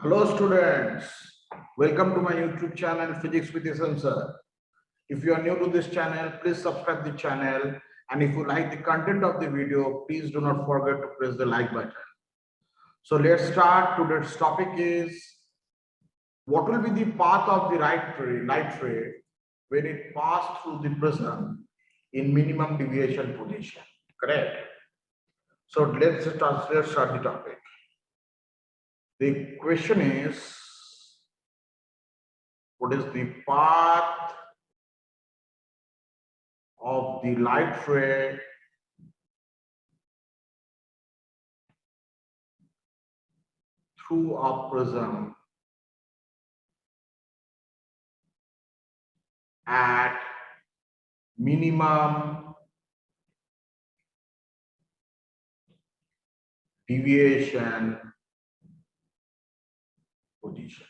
Hello students, welcome to my YouTube channel Physics with SM Sir. If you are new to this channel, please subscribe the channel, and if you like the content of the video, please do not forget to press the like button. So let's start. Today's topic is what will be the path of the light ray when it passed through the prism in minimum deviation position. Correct? So let's start the topic. The question is, what is the path of the light ray through a prism at minimum deviation position?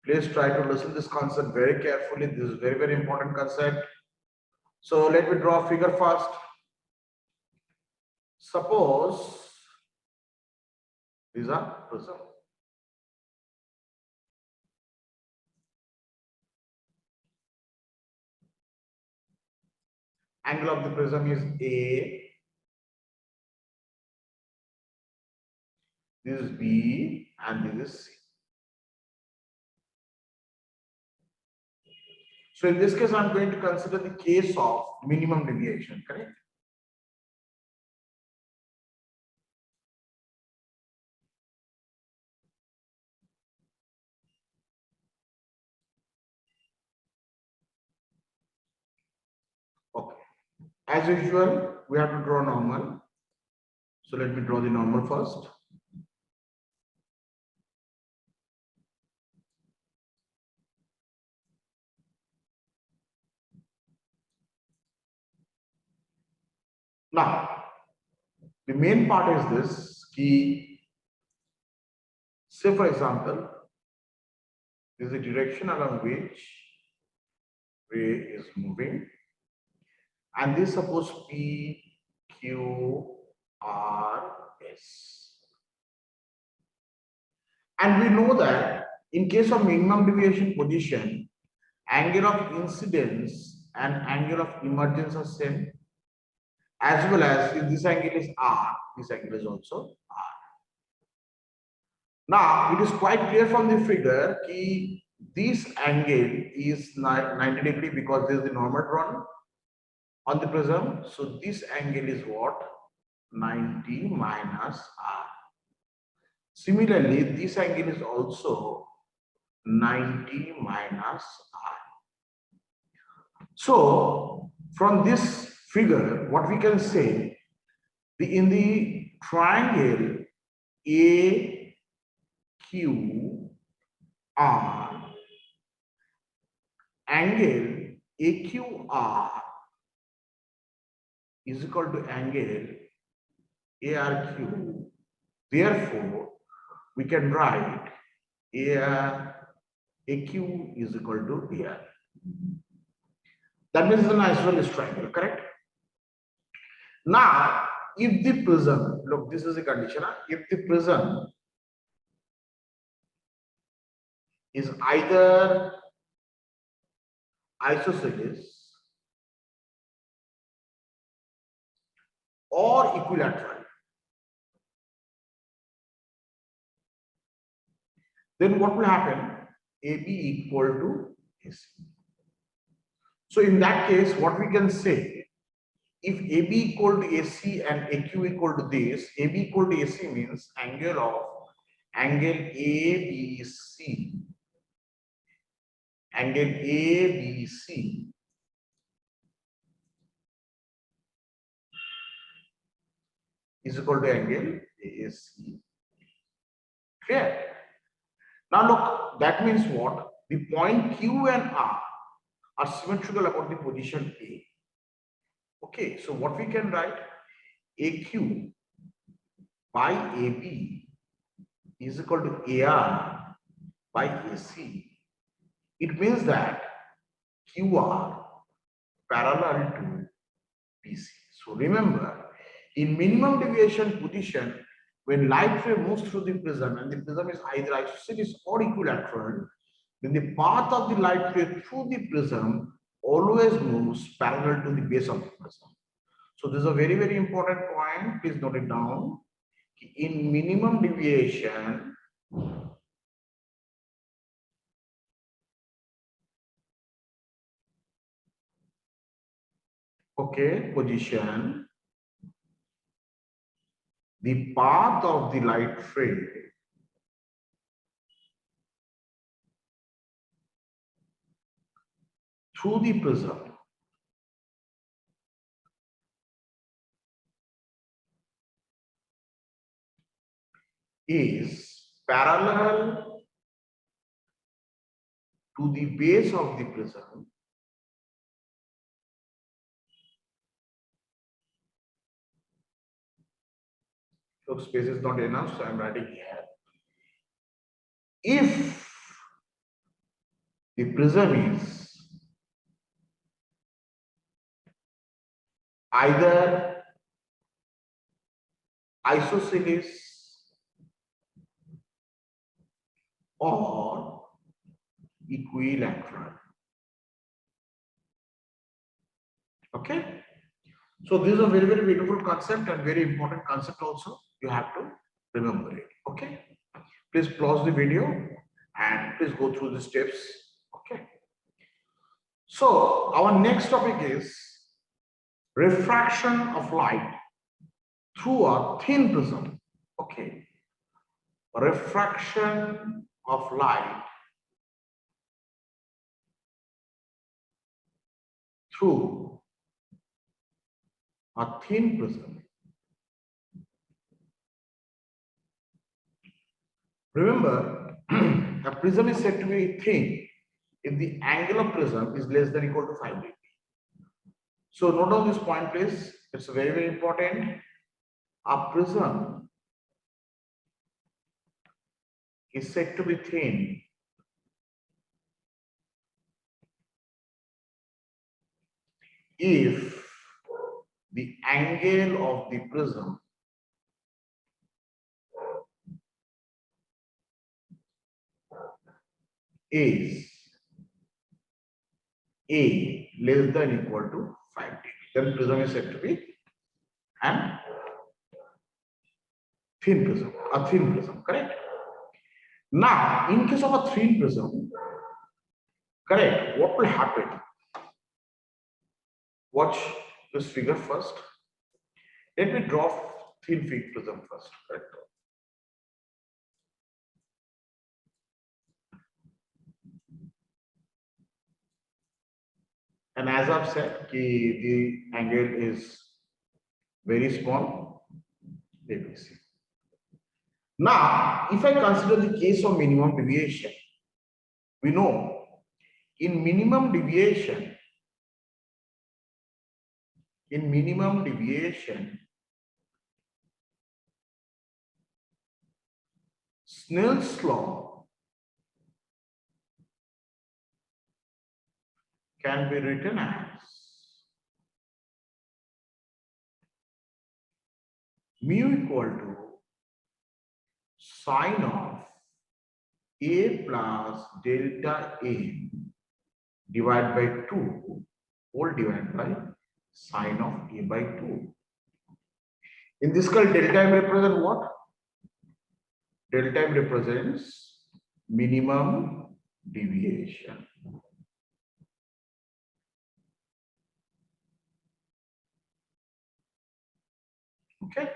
Please try to listen to this concept very carefully. This is very, very important concept. So let me draw a figure first. Suppose these are prism. Angle of the prism is A. This is B and this is C. So in this case, I'm going to consider the case of minimum deviation, correct? Okay. As usual, we have to draw normal. So let me draw the normal first. Now, the main part is this key. Say for example, this is the direction along which ray is moving, and this suppose P, Q, R, S. And we know that in case of minimum deviation position, angle of incidence and angle of emergence are same, as well as if this angle is R, this angle is also R. Now, it is quite clear from the figure that this angle is 90 degree because there is the normal drawn on the prism. So this angle is what? 90 minus R. Similarly, this angle is also 90 minus R. So from this figure, what we can say, in the triangle AQR, angle AQR is equal to angle ARQ. Therefore, we can write AQ is equal to AR. That means it's an isosceles triangle, correct? Now, if the prism, look, this is a condition. If the prism is either isosceles or equilateral, then what will happen? AB equal to AC. So in that case, what we can say, if AB equal to AC and AQ equal to this, AB equal to AC means angle ABC, angle ABC is equal to angle AC. Clear? Now look, that means what? The point Q and R are symmetrical about the position A. Okay, so what we can write? AQ by AB is equal to AR by AC. It means that QR parallel to BC. So remember, in minimum deviation position, when light ray moves through the prism and the prism is either isosceles or equilateral, then the path of the light ray through the prism always moves parallel to the base of the prism. So this is a very, very important point. Please note it down. In minimum deviation, okay, position, the path of the light ray through the prism is parallel to the base of the prism so space is not enough, so I'm writing here. If the prism is either isosceles or equilateral. Okay, so this is a very, very beautiful concept and very important concept also. You have to remember it. Okay, please pause the video and please go through the steps. Okay, so our next topic is refraction of light through a thin prism. Okay, refraction of light through a thin prism. Remember, a prism is said to be thin if the angle of prism is less than or equal to 5 degrees. So note down this point, please. It's very, very important. A prism is said to be thin if the angle of the prism is A less than or equal to 5 degrees. Then prism is said to be an thin prism, correct? Now, in case of a thin prism, correct, what will happen? Watch this figure first. Let me draw thin prism first, correct? And as I've said, the angle is very small, ABC. Now, if I consider the case of minimum deviation, we know in minimum deviation, Snell's law can be written as mu equal to sine of A plus delta A divided by 2 whole divided by sine of A by 2. In this case, delta M represents what? Delta M represents minimum deviation. Okay.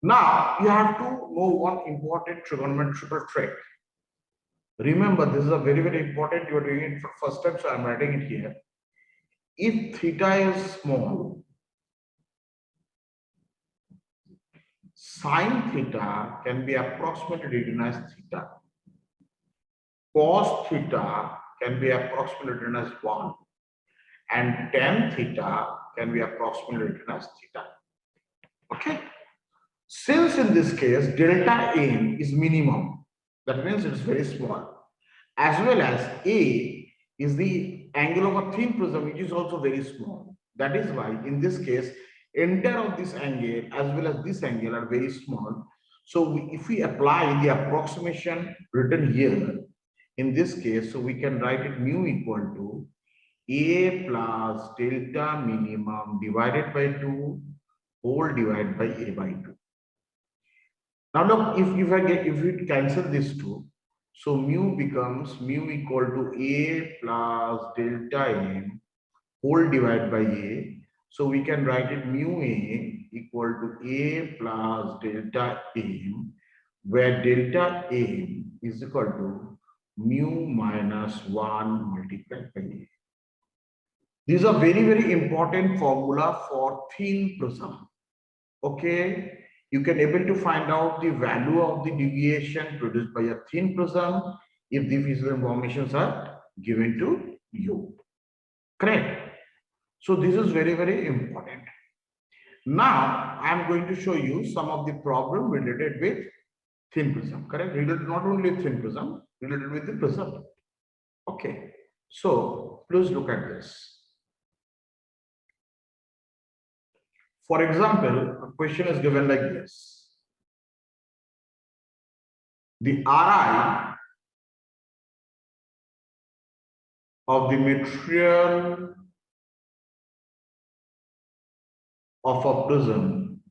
Now you have to know one important trigonometrical trick. Remember, this is a very, very important. You are doing it for first time, so I'm writing it here. If theta is small, sine theta can be approximately written as theta. Cos theta can be approximately written as 1. And tan theta can be approximately written as theta. Okay. Since in this case, delta M is minimum, that means it's very small, as well as A is the angle of a thin prism, which is also very small. That is why in this case, entire of this angle as well as this angle are very small. So if we apply the approximation written here, in this case, so we can write it mu equal to A plus delta minimum divided by 2 whole divided by A by 2. Now look, if we cancel these two, so mu becomes mu equal to A plus delta M whole divided by A. So we can write it mu A equal to A plus delta M, where delta M is equal to mu minus 1 multiplied by A. These are very, very important formula for thin prism. Okay, you can able to find out the value of the deviation produced by a thin prism if the physical informations are given to you. Correct. So this is very, very important. Now I am going to show you some of the problem related with thin prism. Correct. Related not only thin prism, related with the prism. Okay. So please look at this. For example, a question is given like this. The Ri of the material of a prism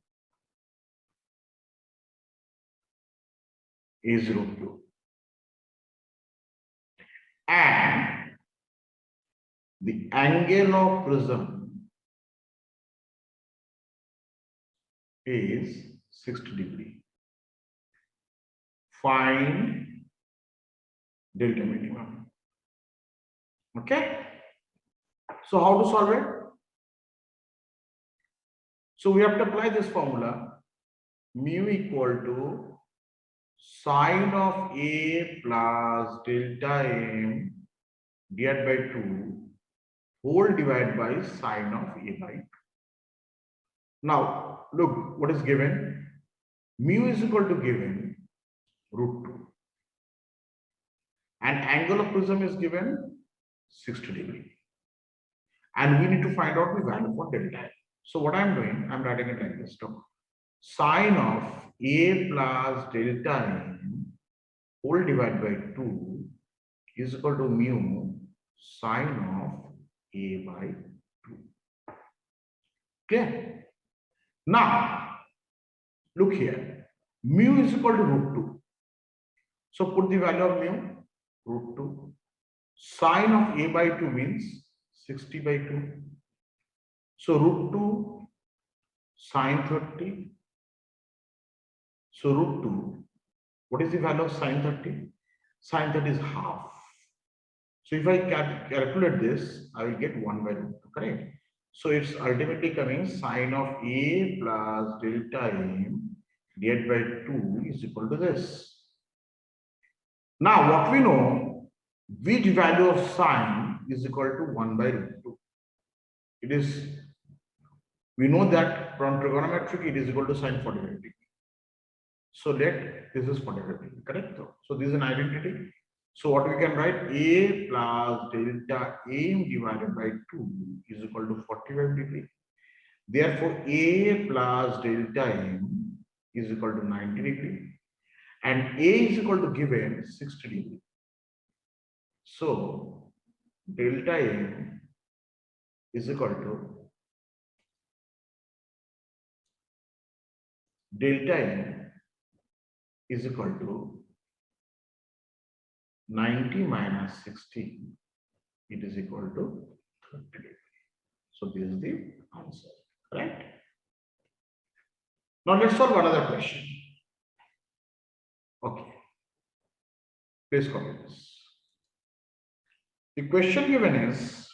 is √2. And the angle of prism is 60 degree. Find delta minimum. Okay. So how to solve it? So we have to apply this formula. Mu equal to sine of A plus delta M divided by 2 whole divided by sine of A by 2. Now look what is given. Mu is equal to given √2. And angle of prism is given 60 degree. And we need to find out the value for delta. So what I'm doing, I'm writing it like this. So sine of A plus delta M whole divided by 2 is equal to mu sine of A by 2. Okay. Now look here. Mu is equal to √2. So put the value of mu √2. Sine of A by 2 means 60 by 2. So √2 sine 30. So √2. What is the value of sine 30? Sine 30 is half. So if I calculate this, I will get 1 by √2, correct? So it's ultimately coming sine of A plus delta M divided by 2 is equal to this. Now what we know, which value of sine is equal to 1 by √2. It is, we know that from trigonometric it is equal to sine 45 degree. So let this is 45 degree, correct? So this is an identity. So what we can write, A plus delta M divided by 2 is equal to 45 degree. Therefore, A plus delta M is equal to 90 degree. And A is equal to given 60 degree. So delta M is equal to delta M is equal to 90 minus 60. It is equal to 30 degree. So this is the answer, right? Now let's solve another question. Okay. Please copy this. The question given is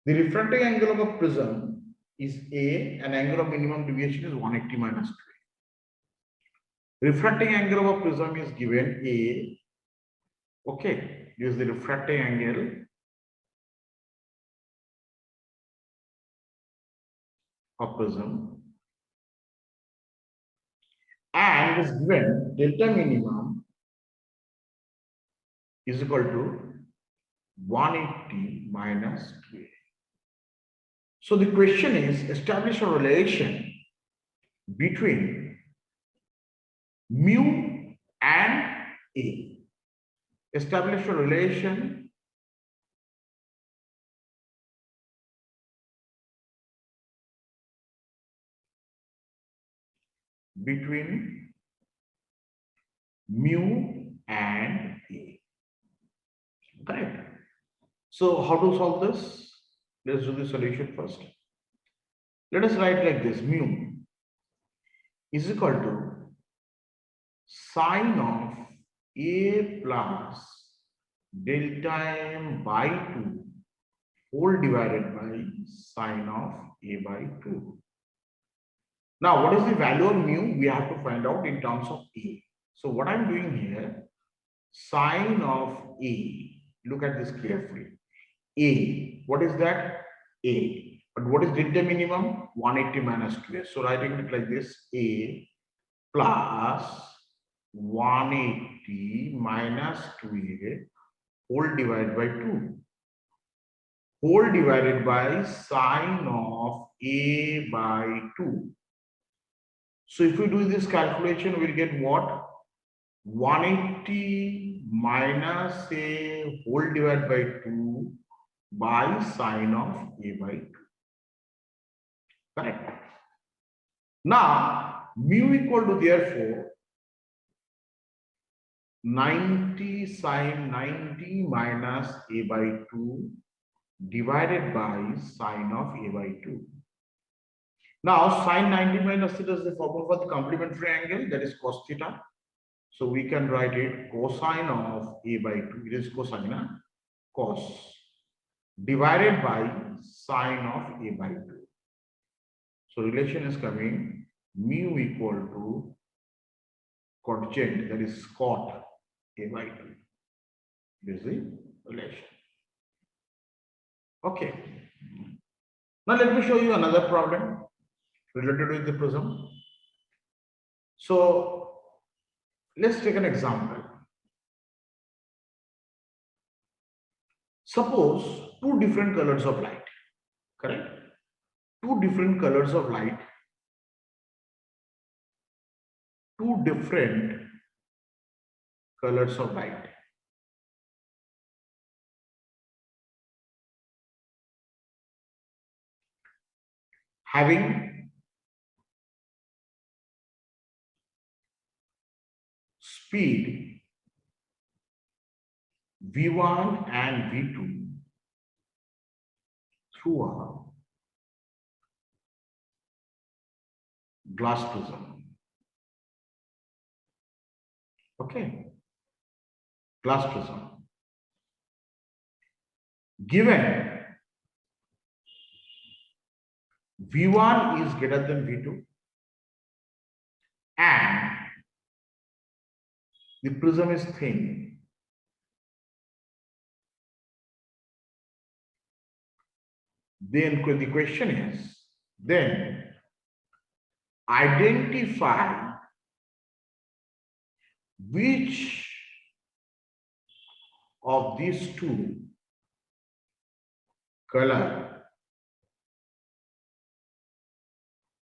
the refracting angle of a prism is A and angle of minimum deviation is 180 minus 2. Refracting angle of a prism is given A. Okay, this is the refracting angle of prism, and it is given delta minimum is equal to 180 minus 2A. So the question is, establish a relation between mu and A. Establish a relation between mu and A. Correct. So how to solve this? Let's do the solution first. Let us write like this: mu is equal to sine of A plus delta m by 2 whole divided by sine of A by 2. Now, what is the value of mu? We have to find out in terms of A. So what I'm doing here, sine of A, look at this carefully. A, what is that? A. But what is delta minimum? 180 minus 2A. So writing it like this, A plus 180 minus 2A whole divided by 2. Whole divided by sine of A by 2. So if we do this calculation, we'll get what? 180 minus A whole divided by 2 by sine of A by 2. Correct. Now, mu equal to therefore 90 sine 90 minus A by 2 divided by sine of A by 2. Now, sine 90 minus theta is the formula for the complementary angle, that is cos theta. So we can write it cosine of A by 2. It is cosine cos divided by sine of A by 2. So relation is coming mu equal to cotangent, that is cot A by 2. This is the relation. Okay. Now let me show you another problem related with the prism. So let's take an example. Suppose two different colors of light, correct? Two different colors of light, two different colors of light. Having speed V1 and V2 through a glass prism. Okay, glass prism. Given V1 is greater than V2 and the prism is thin, then the question is, then identify which of these two color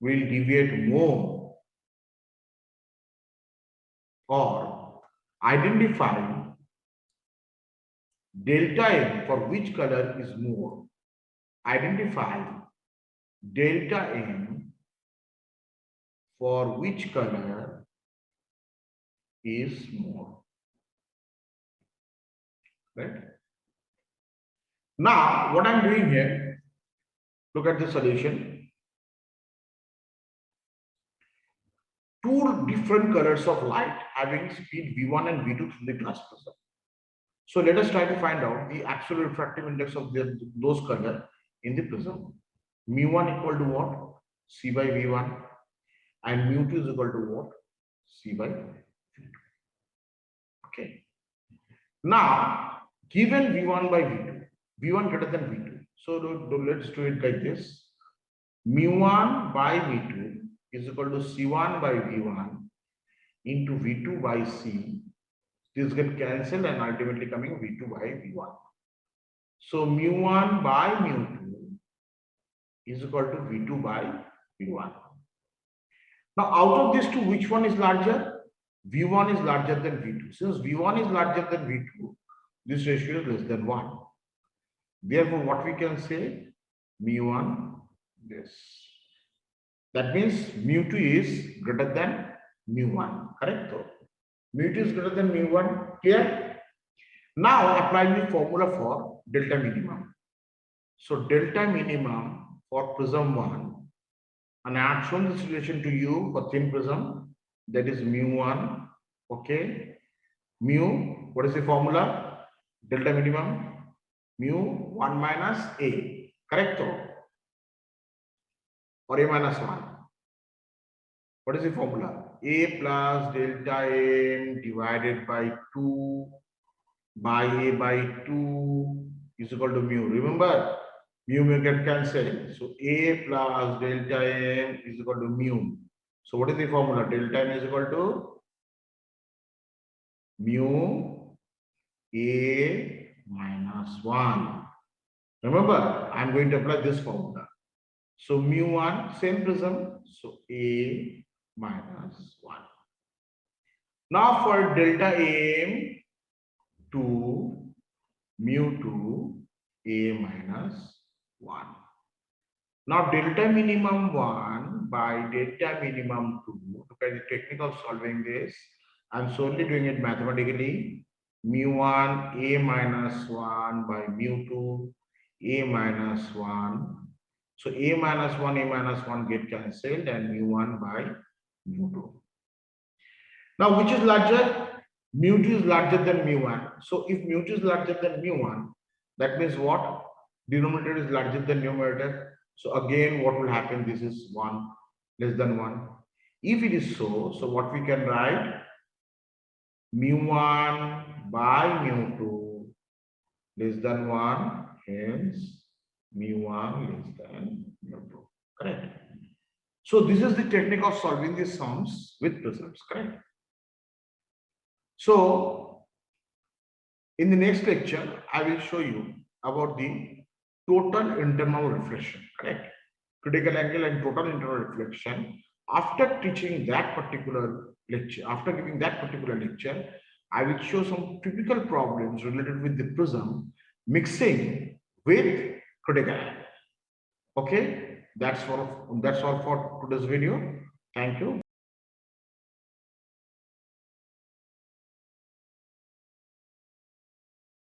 will deviate more, or identify delta M for which color is more. Identify delta M for which color is more. Right? Now, what I'm doing here, look at the solution. Two different colors of light having speed V1 and V2 through the glass prism. So let us try to find out the absolute refractive index of those colors in the prism. Mu1 equal to what? C by V1, and mu2 is equal to what? C by V2. Okay. Now, given V1 by V2, V1 greater than V2. So let's do it like this. Mu1 by V2 is equal to C1 by V1 into V2 by C. This get cancelled and ultimately coming V2 by V1. So mu1 by mu2 is equal to V2 by V1. Now, out of these two, which one is larger? V1 is larger than V2. Since V1 is larger than V2, this ratio is less than 1. Therefore, what we can say? Mu1, this. That means mu2 is greater than mu1. Correct? Mu2 is greater than mu1. Clear? Now, apply the formula for delta minimum. So, delta minimum for prism 1, and I have shown this relation to you for thin prism, that is mu1. Okay, mu, what is the formula? Delta minimum, mu1 minus a, correct? Or a minus 1. What is the formula? A plus delta m divided by 2 by a by 2 is equal to mu. Remember, mu get cancelled. So a plus delta m is equal to mu. So what is the formula? Delta m is equal to mu a minus 1. Remember, I am going to apply this formula. So mu1, same prism. So a minus 1. Now for delta m to mu2 a minus 1. Now delta minimum 1 by delta minimum 2. Look at the technique of solving this. I'm solely doing it mathematically. Mu1 a minus 1 by mu2 a minus 1. So a minus 1 get cancelled and mu1 by mu2. Now which is larger? Mu2 is larger than mu1. So if mu2 is larger than mu1, that means what? Denominator is larger than numerator. So again, what will happen? This is 1 less than 1. If it is so, so what we can write? Mu1 by mu2 less than 1, hence mu1 less than mu2. Correct? So this is the technique of solving these sums with prisms. Correct? So in the next lecture, I will show you about the total internal reflection. Correct? Critical angle and total internal reflection. After teaching that particular lecture, after giving that particular lecture, I will show some typical problems related with the prism mixing with critical angle. Okay, that's all for today's video. Thank you.